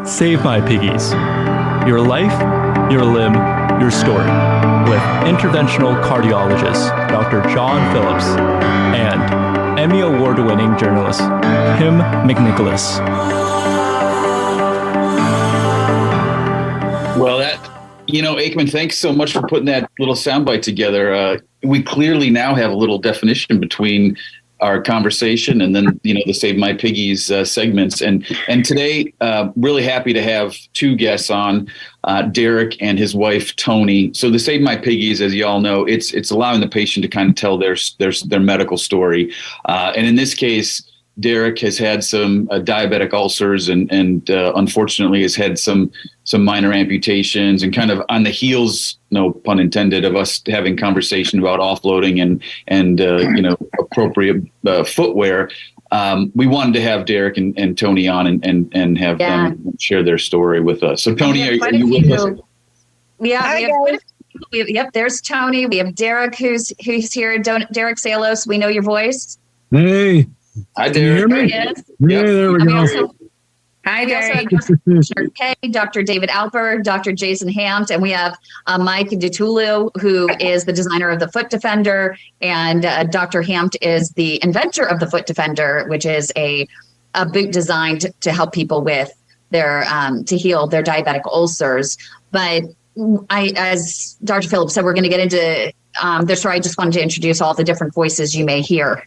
Save My Piggies. Your life, your limb, your story. With interventional cardiologist Dr. John Phillips and Emmy Award-winning journalist Kim McNicholas. Well, Aikman, thanks so much for putting that little soundbite together. We clearly now have a little definition between our conversation and then, the Save My Piggies segments. And today, really happy to have two guests on, Derrick and his wife, Toni. So the Save My Piggies, as you all know, it's allowing the patient to kind of tell their medical story. And in this case, Derrick has had some diabetic ulcers and unfortunately has had some minor amputations, and kind of on the heels, no pun intended, of us having conversation about offloading and appropriate footwear. We wanted to have Derrick and Toni on and have them share their story with us. So Toni, are you with us? Yeah, we have quite a few people. Yep, there's Toni. We have Derrick who's here. Derrick Salos, we know your voice. Hey. Hi, Derrick. There he is. Yeah, there we go. Hi, there. Dr. K, Dr. David Alper, Dr. Jason Hamt, and we have Mike DeTulu, who is the designer of the Foot Defender, and Dr. Hamt is the inventor of the Foot Defender, which is a boot designed to help people with their to heal their diabetic ulcers. But as Dr. Phillips said, we're going to get into this. So I just wanted to introduce all the different voices you may hear.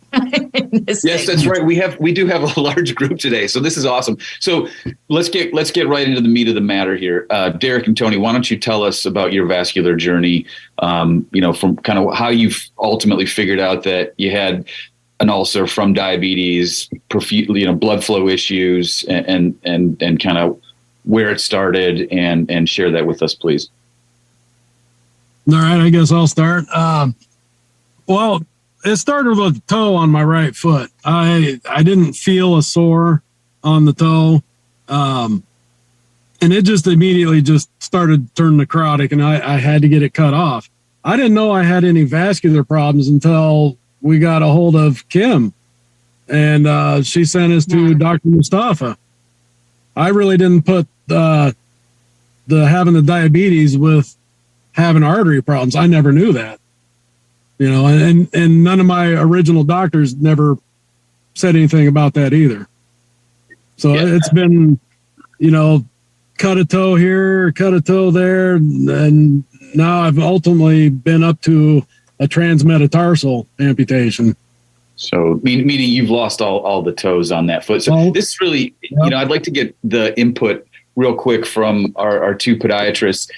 Yes, that's right. We do have a large group today, so this is awesome. So let's get right into the meat of the matter here. Derrick and Toni, why don't you tell us about your vascular journey? From kind of how you ultimately figured out that you had an ulcer from diabetes, blood flow issues, and kind of where it started, and share that with us, please. All right, I guess I'll start. Well, it started with a toe on my right foot. I didn't feel a sore on the toe, and it just immediately just started turning necrotic, and I had to get it cut off. I didn't know I had any vascular problems until we got a hold of Kim, and she sent us to Dr. Mustafa. I really didn't put the having the diabetes with having artery problems. I never knew that, and none of my original doctors never said anything about that either. So it's been, cut a toe here, cut a toe there. And now I've ultimately been up to a transmetatarsal amputation. So meaning you've lost all the toes on that foot. So this really, I'd like to get the input real quick from our two podiatrists.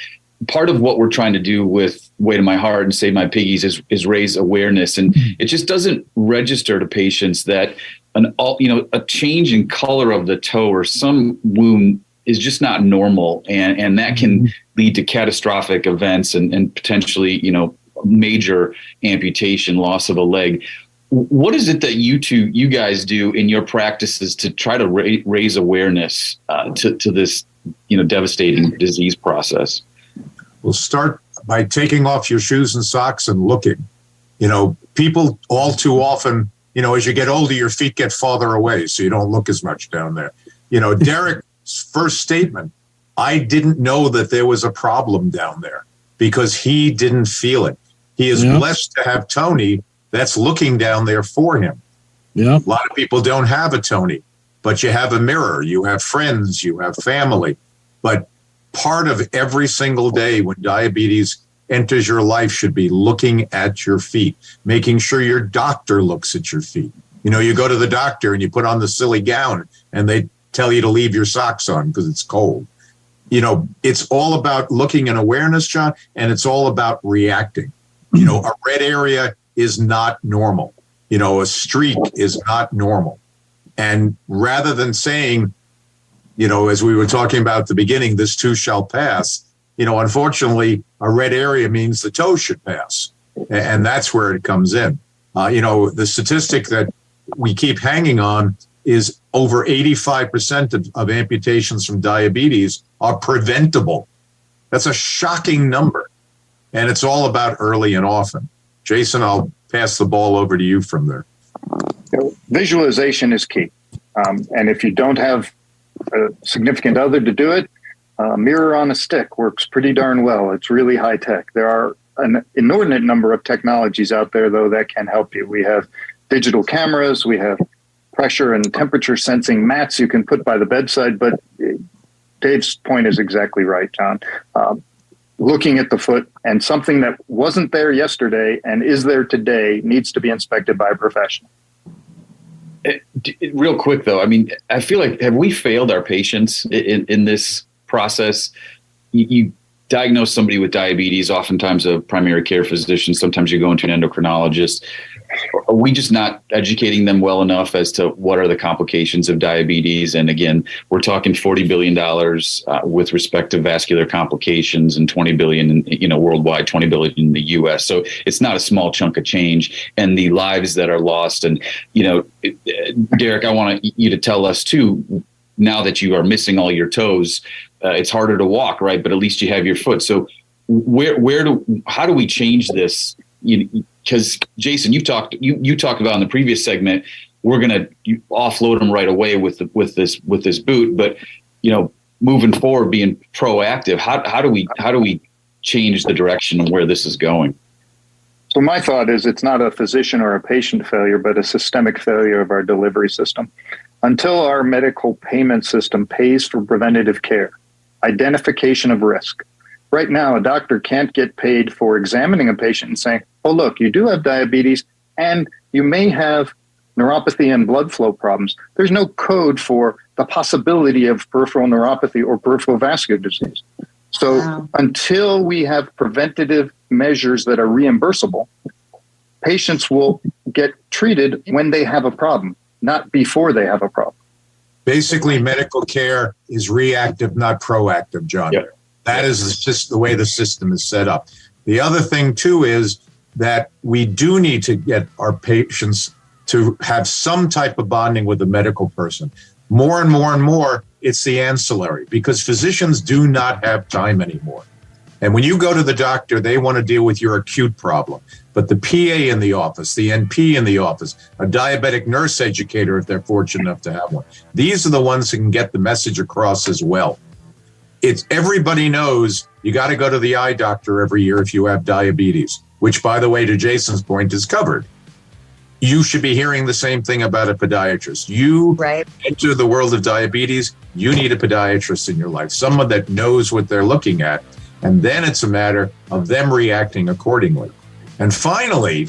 Part of what we're trying to do with Way to My Heart and Save My Piggies is raise awareness. And it just doesn't register to patients that a change in color of the toe or some wound is just not normal. And that can lead to catastrophic events and potentially, major amputation, loss of a leg. What is it that you guys do in your practices to try to raise awareness to this, devastating disease process? We'll start by taking off your shoes and socks and looking. People all too often, as you get older, your feet get farther away, so you don't look as much down there. Derrick's first statement, I didn't know that there was a problem down there because he didn't feel it. He is blessed to have Toni that's looking down there for him. Yeah. A lot of people don't have a Toni, but you have a mirror, you have friends, you have family. But part of every single day when diabetes enters your life should be looking at your feet, making sure your doctor looks at your feet. You go to the doctor and you put on the silly gown and they tell you to leave your socks on because it's cold. It's all about looking and awareness, John, and it's all about reacting. A red area is not normal. A streak is not normal. And rather than saying, as we were talking about at the beginning, this too shall pass, unfortunately, a red area means the toe should pass. And that's where it comes in. The statistic that we keep hanging on is over 85% of amputations from diabetes are preventable. That's a shocking number. And it's all about early and often. Jason, I'll pass the ball over to you from there. Visualization is key. And if you don't have a significant other to do it, mirror on a stick works pretty darn well. It's really high tech. There are an inordinate number of technologies out there, though, that can help you. We have digital cameras, we have pressure and temperature sensing mats you can put by the bedside. But Dave's point is exactly right, John. Looking at the foot, and something that wasn't there yesterday and is there today needs to be inspected by a professional. Real quick, though, I mean, I feel like, have we failed our patients in this process? You diagnose somebody with diabetes, oftentimes a primary care physician, sometimes you go into an endocrinologist. Are we just not educating them well enough as to what are the complications of diabetes? And again, we're talking $40 billion with respect to vascular complications, and $20 billion, worldwide, $20 billion in the US. So it's not a small chunk of change, and the lives that are lost. And, Derrick, I want you to tell us too, now that you are missing all your toes, it's harder to walk, right? But at least you have your foot. So how do we change this? Because Jason, you talked about in the previous segment, we're going to offload them right away with this boot. But moving forward, being proactive, how do we change the direction of where this is going? So my thought is, it's not a physician or a patient failure, but a systemic failure of our delivery system. Until our medical payment system pays for preventative care, identification of risk. Right now, a doctor can't get paid for examining a patient and saying, oh, look, you do have diabetes and you may have neuropathy and blood flow problems. There's no code for the possibility of peripheral neuropathy or peripheral vascular disease. So until we have preventative measures that are reimbursable, patients will get treated when they have a problem, not before they have a problem. Basically, medical care is reactive, not proactive, John. Yep. That is just the way the system is set up. The other thing, too, is that we do need to get our patients to have some type of bonding with a medical person. More and more and more, it's the ancillary, because physicians do not have time anymore. And when you go to the doctor, they want to deal with your acute problem. But the PA in the office, the NP in the office, a diabetic nurse educator, if they're fortunate enough to have one, these are the ones who can get the message across as well. It's everybody knows you got to go to the eye doctor every year if you have diabetes, which, by the way, to Jason's point, is covered. You should be hearing the same thing about a podiatrist. You enter the world of diabetes, you need a podiatrist in your life, someone that knows what they're looking at. And then it's a matter of them reacting accordingly. And finally,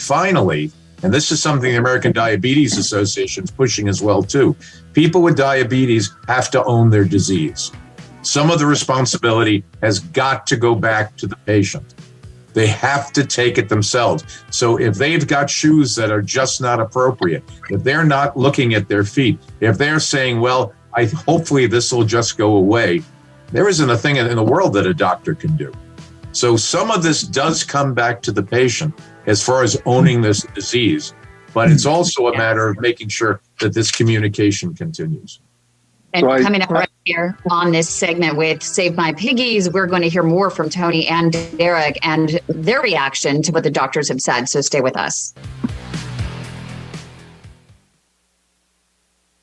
and this is something the American Diabetes Association is pushing as well, too, people with diabetes have to own their disease. Some of the responsibility has got to go back to the patient. They have to take it themselves. So if they've got shoes that are just not appropriate, if they're not looking at their feet, if they're saying, well, hopefully this will just go away, there isn't a thing in the world that a doctor can do. So some of this does come back to the patient as far as owning this disease, but it's also a matter of making sure that this communication continues. And coming up right here on this segment with Save My Piggies, we're going to hear more from Toni and Derrick and their reaction to what the doctors have said. So stay with us.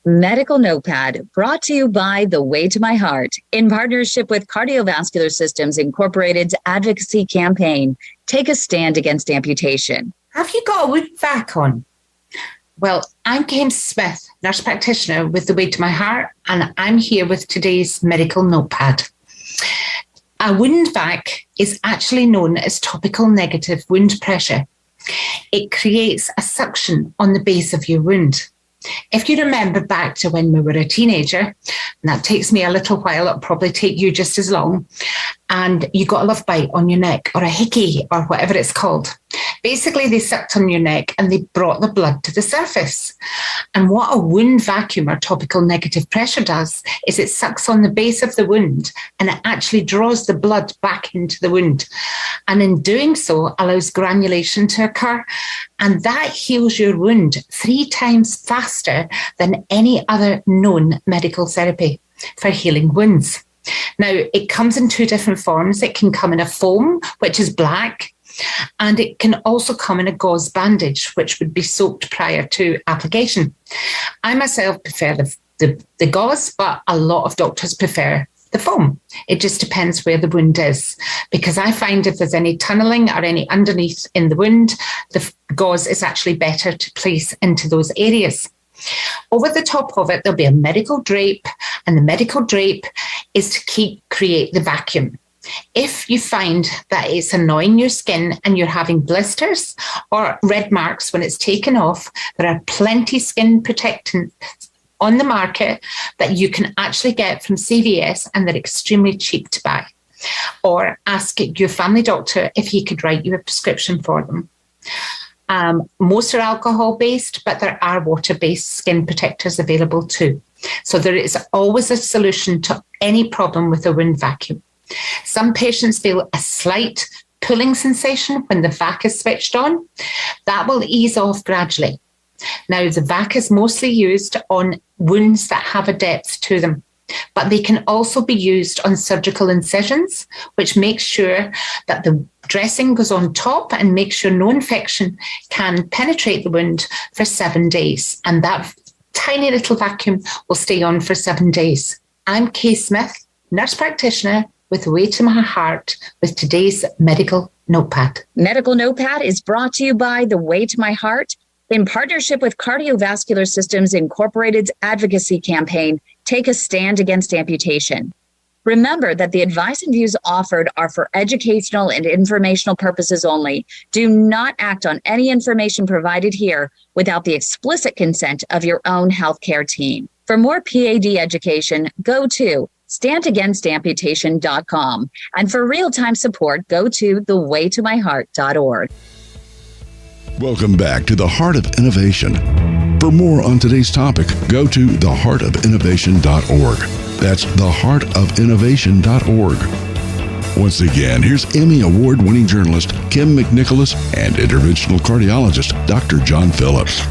Medical Notepad, brought to you by The Way to My Heart, in partnership with Cardiovascular Systems Incorporated's advocacy campaign, Take a Stand Against Amputation. Have you got a wood vac on? Well, I'm Kim Smith, nurse practitioner with The Way to My Heart, and I'm here with today's Medical Notepad. A wound vac is actually known as topical negative wound pressure. It creates a suction on the base of your wound. If you remember back to when we were a teenager, and that takes me a little while, it'll probably take you just as long, and you got a love bite on your neck or a hickey or whatever it's called. Basically, they sucked on your neck and they brought the blood to the surface. And what a wound vacuum or topical negative pressure does is it sucks on the base of the wound and it actually draws the blood back into the wound. And in doing so, allows granulation to occur. And that heals your wound 3 times faster than any other known medical therapy for healing wounds. Now, it comes in 2 different forms. It can come in a foam, which is black, and it can also come in a gauze bandage, which would be soaked prior to application. I myself prefer the the gauze, but a lot of doctors prefer the foam. It just depends where the wound is, because I find if there's any tunneling or any underneath in the wound, the gauze is actually better to place into those areas. Over the top of it, there'll be a medical drape, and the medical drape is to create the vacuum. If you find that it's annoying your skin and you're having blisters or red marks when it's taken off, there are plenty skin protectants on the market that you can actually get from CVS, and they're extremely cheap to buy. Or ask your family doctor if he could write you a prescription for them. Most are alcohol-based, but there are water-based skin protectors available too. So there is always a solution to any problem with a wound vacuum. Some patients feel a slight pulling sensation when the vac is switched on. That will ease off gradually. Now, the vac is mostly used on wounds that have a depth to them, but they can also be used on surgical incisions, which makes sure that the dressing goes on top and makes sure no infection can penetrate the wound for 7 days. And that tiny little vacuum will stay on for 7 days. I'm Kay Smith, nurse practitioner with Way to My Heart, with today's Medical Notepad. Medical Notepad is brought to you by the Way to My Heart in partnership with Cardiovascular Systems Incorporated's advocacy campaign, Take a Stand Against Amputation. Remember that the advice and views offered are for educational and informational purposes only. Do not act on any information provided here without the explicit consent of your own healthcare team. For more P.A.D. education, go to standagainsamputation.com. And for real-time support, go to thewaytomyheart.org. Welcome back to the Heart of Innovation. For more on today's topic, go to theheartofinnovation.org. That's theheartofinnovation.org. Once again, here's Emmy Award-winning journalist Kim McNicholas and interventional cardiologist Dr. John Phillips.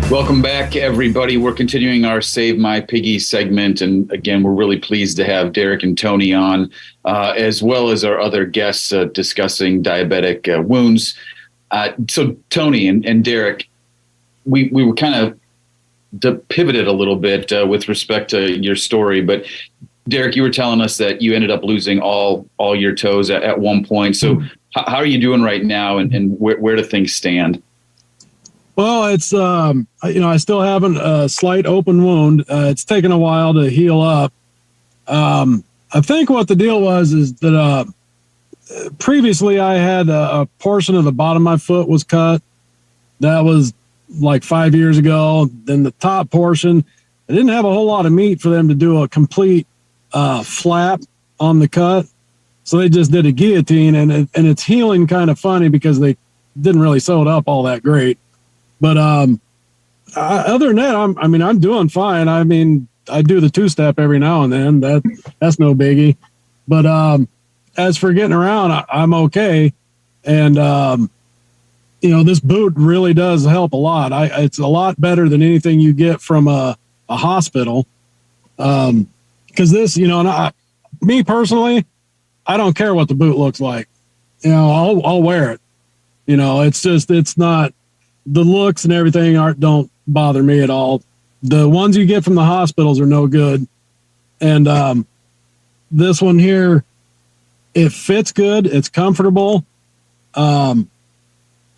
Welcome back, everybody. We're continuing our Save My Piggies segment. And again, we're really pleased to have Derrick and Toni on, as well as our other guests discussing diabetic wounds. So Toni and Derrick, we were kind of pivoted a little bit with respect to your story, but Derrick, you were telling us that you ended up losing all your toes at one point. So how are you doing right now, and where do things stand? Well, it's, I still have a slight open wound. It's taken a while to heal up. I think what the deal was is that previously I had a portion of the bottom of my foot was cut. That was like 5 years ago. Then the top portion, I didn't have a whole lot of meat for them to do a complete flap on the cut. So they just did a guillotine, and it's healing kind of funny because they didn't really sew it up all that great. But other than that, I'm doing fine. I mean, I do the two-step every now and then. That's no biggie. But as for getting around, I'm okay. And, this boot really does help a lot. It's a lot better than anything you get from a hospital. Because this, me personally, I don't care what the boot looks like. I'll wear it. It's not, the looks and everything don't bother me at all. The ones you get from the hospitals are no good. And this one here, it fits good. It's comfortable. I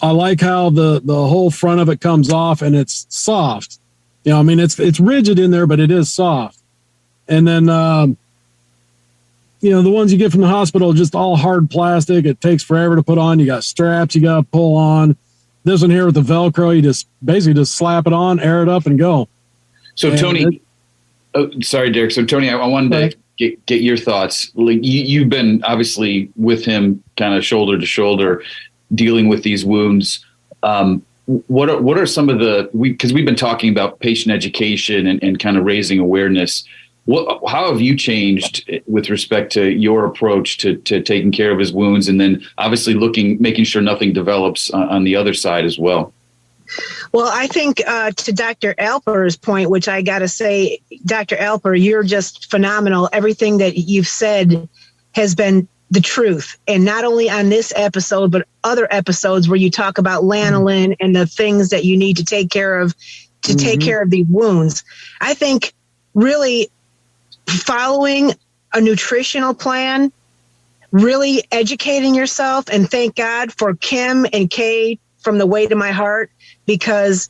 like how the whole front of it comes off, and it's soft. It's rigid in there, but it is soft. And then, the ones you get from the hospital, just all hard plastic. It takes forever to put on. You got straps you got to pull on. This one here with the Velcro, you just basically slap it on, air it up, and go. So Toni, sorry, Derrick. So Toni, I wanted to get your thoughts. Like you've been obviously with him, kind of shoulder to shoulder, dealing with these wounds. What are some of because we've been talking about patient education and kind of raising awareness. How have you changed with respect to your approach to taking care of his wounds, and then obviously making sure nothing develops on the other side as well? Well, I think to Dr. Alper's point, which I got to say, Dr. Alper, you're just phenomenal. Everything that you've said has been the truth. And not only on this episode, but other episodes where you talk about lanolin and the things that you need to take care of to take care of these wounds. I think really following a nutritional plan, really educating yourself, and thank God for Kim and Kay from The Way to My Heart, because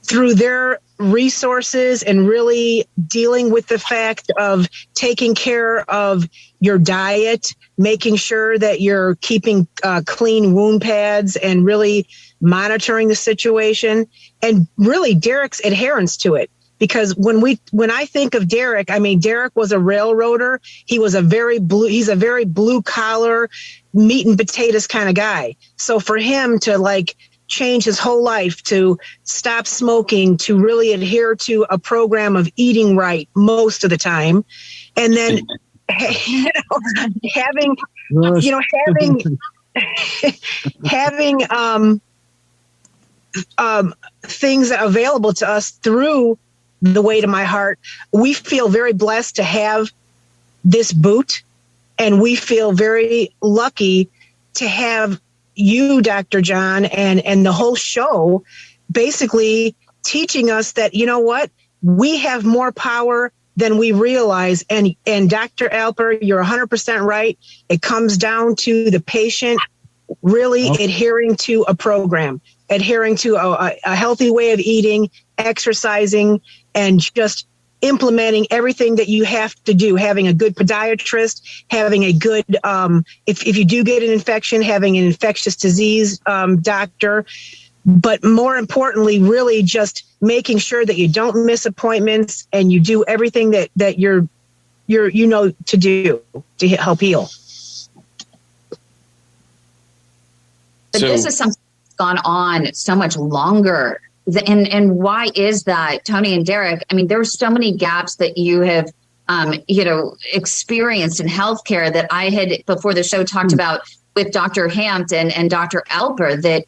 through their resources and really dealing with the fact of taking care of your diet, making sure that you're keeping clean wound pads and really monitoring the situation, and really Derrick's adherence to it. Because when I think of Derrick, I mean, Derrick was a railroader. He's a very blue collar, meat and potatoes kind of guy. So for him to like change his whole life, to stop smoking, to really adhere to a program of eating right most of the time, and then having things available to us through The Way to My Heart, we feel very blessed to have this boot, and we feel very lucky to have you, Dr. John, and the whole show basically teaching us that, you know what, we have more power than we realize. And Dr. Alper, you're 100% right. It comes down to the patient really adhering to a program, adhering to a healthy way of eating, exercising, and just implementing everything that you have to do, having a good podiatrist, having a good, if you do get an infection, having an infectious disease doctor, but more importantly, really just making sure that you don't miss appointments and you do everything that you're to do to help heal. But this is something that's gone on so much longer. And why is that, Toni and Derrick? I mean, there are so many gaps that you have, experienced in healthcare that I had before the show talked about with Dr. Hampton and Dr. Alper, that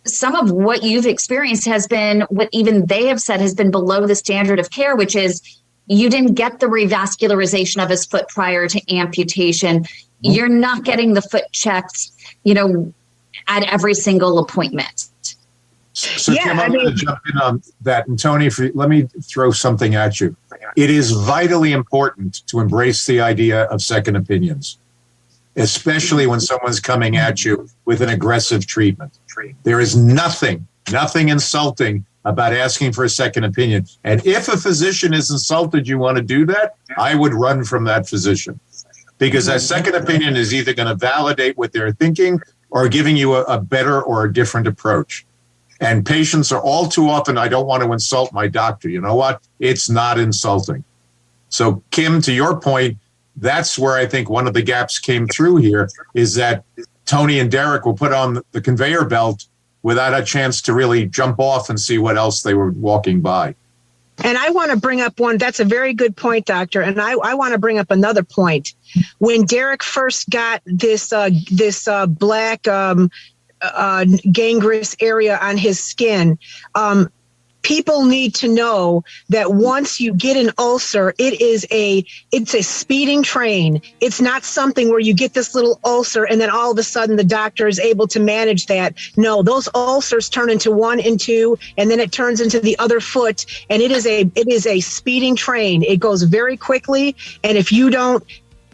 some of what you've experienced has been what even they have said has been below the standard of care, which is you didn't get the revascularization of his foot prior to amputation. You're not getting the foot checked, at every single appointment. So Kim, I'm going to jump in on that. And Toni, let me throw something at you. It is vitally important to embrace the idea of second opinions, especially when someone's coming at you with an aggressive treatment. There is nothing insulting about asking for a second opinion. And if a physician has insulted you want to do that, I would run from that physician, because that second opinion is either going to validate what they're thinking or giving you a better or a different approach. And patients are all too often, I don't want to insult my doctor. You know what? It's not insulting. So Kim, to your point, that's where I think one of the gaps came through here, is that Toni and Derrick were put on the conveyor belt without a chance to really jump off and see what else they were walking by. And I want to bring up one, that's a very good point, doctor. And I want to bring up another point. When Derrick first got this black gangrenous area on his skin, people need to know that once you get an ulcer, it's a speeding train. It's not something where you get this little ulcer and then all of a sudden the doctor is able to manage that. No, those ulcers turn into 1 and 2, and then it turns into the other foot. And it is a speeding train. It goes very quickly. And if you don't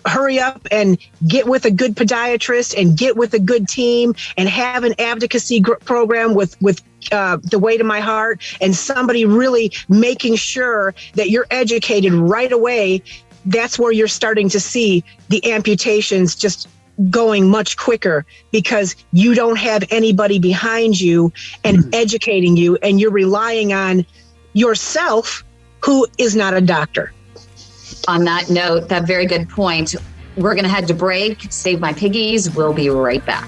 hurry up and get with a good podiatrist and get with a good team and have an advocacy program with The Way to My Heart, and somebody really making sure that you're educated right away, that's where you're starting to see the amputations just going much quicker, because you don't have anybody behind you and educating you, and you're relying on yourself, who is not a doctor. On that note, that very good point. We're going to head to break. Save My Piggies. We'll be right back.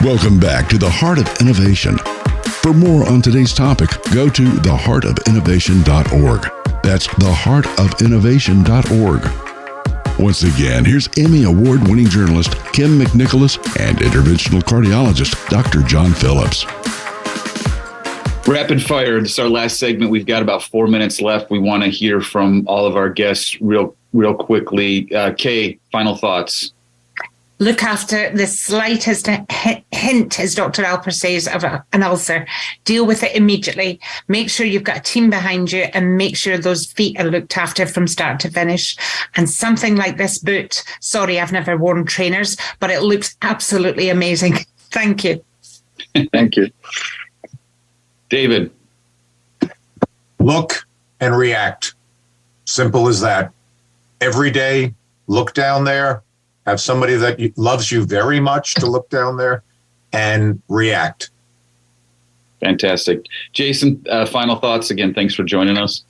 Welcome back to the Heart of Innovation. For more on today's topic, go to theheartofinnovation.org. That's theheartofinnovation.org. Once again, here's Emmy Award-winning journalist Kim McNicholas and interventional cardiologist Dr. John Phillips. Rapid fire. This is our last segment. We've got about 4 minutes left. We want to hear from all of our guests real quickly. Kay, final thoughts. Look after the slightest hint, as Dr. Alper says, of an ulcer. Deal with it immediately. Make sure you've got a team behind you and make sure those feet are looked after from start to finish. And something like this boot, sorry, I've never worn trainers, but it looks absolutely amazing. Thank you. Thank you. David. Look and react. Simple as that. Every day, look down there. Have somebody that loves you very much to look down there and react. Fantastic. Jason, final thoughts. Again, thanks for joining us.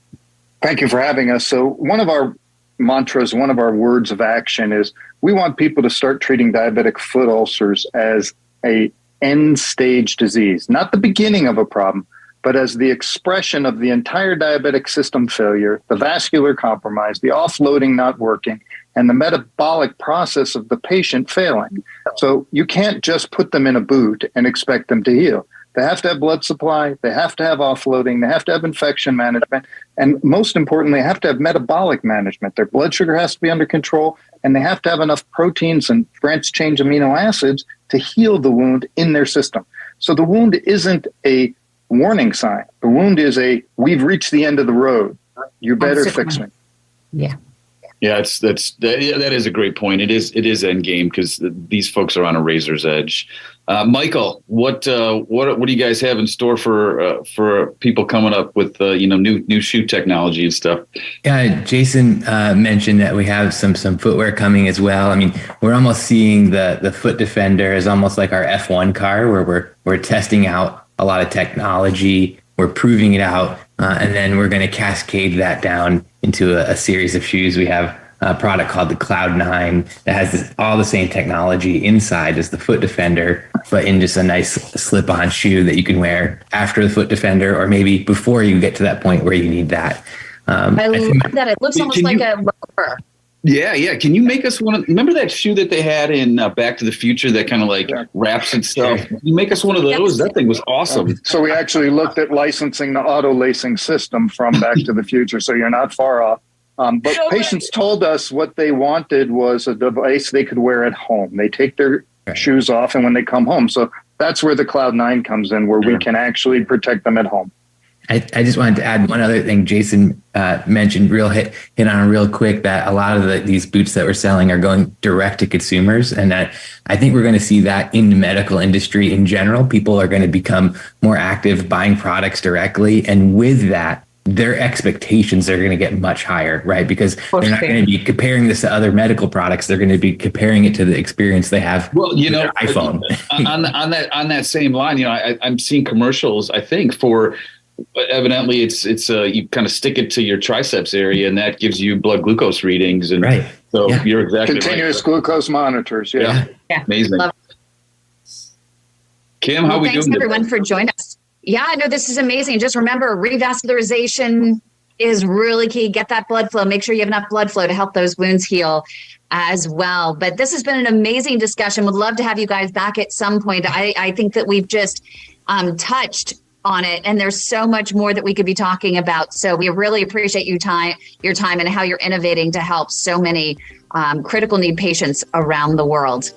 Thank you for having us. So one of our mantras, one of our words of action is we want people to start treating diabetic foot ulcers as a end stage disease, not the beginning of a problem, but as the expression of the entire diabetic system failure, the vascular compromise, the offloading not working, and the metabolic process of the patient failing. So you can't just put them in a boot and expect them to heal. They have to have blood supply, they have to have offloading, they have to have infection management, and most importantly, they have to have metabolic management. Their blood sugar has to be under control, and they have to have enough proteins and branched-chain amino acids to heal the wound in their system. So the wound isn't a warning sign. The wound is we've reached the end of the road. You better fix me. Yeah. Yeah, that is a great point. It is end game because these folks are on a razor's edge. Michael, what do you guys have in store for people coming up with new shoe technology and stuff? Yeah, Jason mentioned that we have some footwear coming as well. I mean, we're almost seeing the Foot Defender as almost like our F1 car, where we're testing out a lot of technology, we're proving it out, and then we're going to cascade that down into a series of shoes. We have a product called the Cloud9 that has all the same technology inside as the Foot Defender, but in just a nice slip-on shoe that you can wear after the Foot Defender or maybe before you get to that point where you need that. I love that. It looks almost like a rover. Yeah. Can you make us one? Remember that shoe that they had in Back to the Future that kind of like wraps itself? Can you make us one of those? That thing was awesome. So we actually looked at licensing the auto lacing system from Back to the Future. So you're not far off. But patients told us what they wanted was a device they could wear at home. They take their shoes off and when they come home. So that's where the Cloud9 comes in, where we can actually protect them at home. I just wanted to add one other thing. Jason mentioned hit on real quick that a lot of these boots that we're selling are going direct to consumers, and that I think we're going to see that in the medical industry in general. People are going to become more active buying products directly, and with that, their expectations are going to get much higher, right? Because they're not going to be comparing this to other medical products. They're going to be comparing it to the experience they have with their iPhone. on that same line, I'm seeing commercials, I think, for evidently it's you kind of stick it to your triceps area and that gives you blood glucose readings. And so you're exactly continuous glucose monitors. Yeah. Amazing. Kim, how we doing? Thanks everyone for joining us. Yeah, no, this is amazing. Just remember, revascularization is really key. Get that blood flow. Make sure you have enough blood flow to help those wounds heal as well. But this has been an amazing discussion. Would love to have you guys back at some point. I think that we've just touched on it, and there's so much more that we could be talking about. So we really appreciate your time and how you're innovating to help so many critical need patients around the world.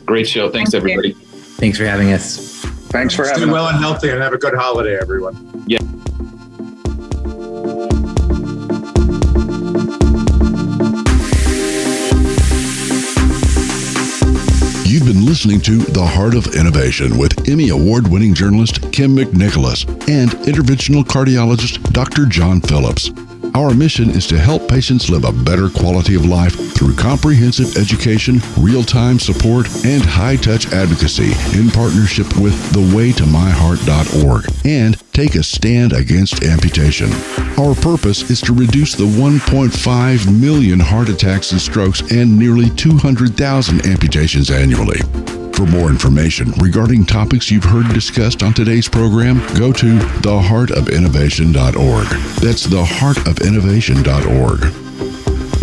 Great show. Thanks, everybody. Thanks for having us. Thanks for having us. Stay well and healthy and have a good holiday, everyone. Yeah. You've been listening to The Heart of Innovation with Emmy Award-winning journalist Kim McNicholas and interventional cardiologist Dr. John Phillips. Our mission is to help patients live a better quality of life through comprehensive education, real-time support, and high-touch advocacy in partnership with thewaytomyheart.org and take a stand against amputation. Our purpose is to reduce the 1.5 million heart attacks and strokes and nearly 200,000 amputations annually. For more information regarding topics you've heard discussed on today's program, go to theheartofinnovation.org. That's theheartofinnovation.org.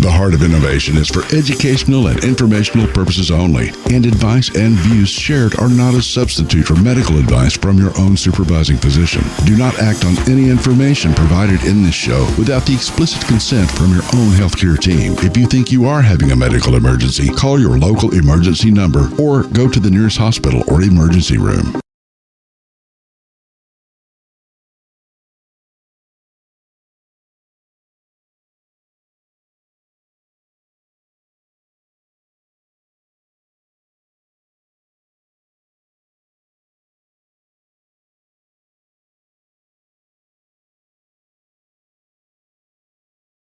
The Heart of Innovation is for educational and informational purposes only, and advice and views shared are not a substitute for medical advice from your own supervising physician. Do not act on any information provided in this show without the explicit consent from your own healthcare team. If you think you are having a medical emergency, call your local emergency number or go to the nearest hospital or emergency room.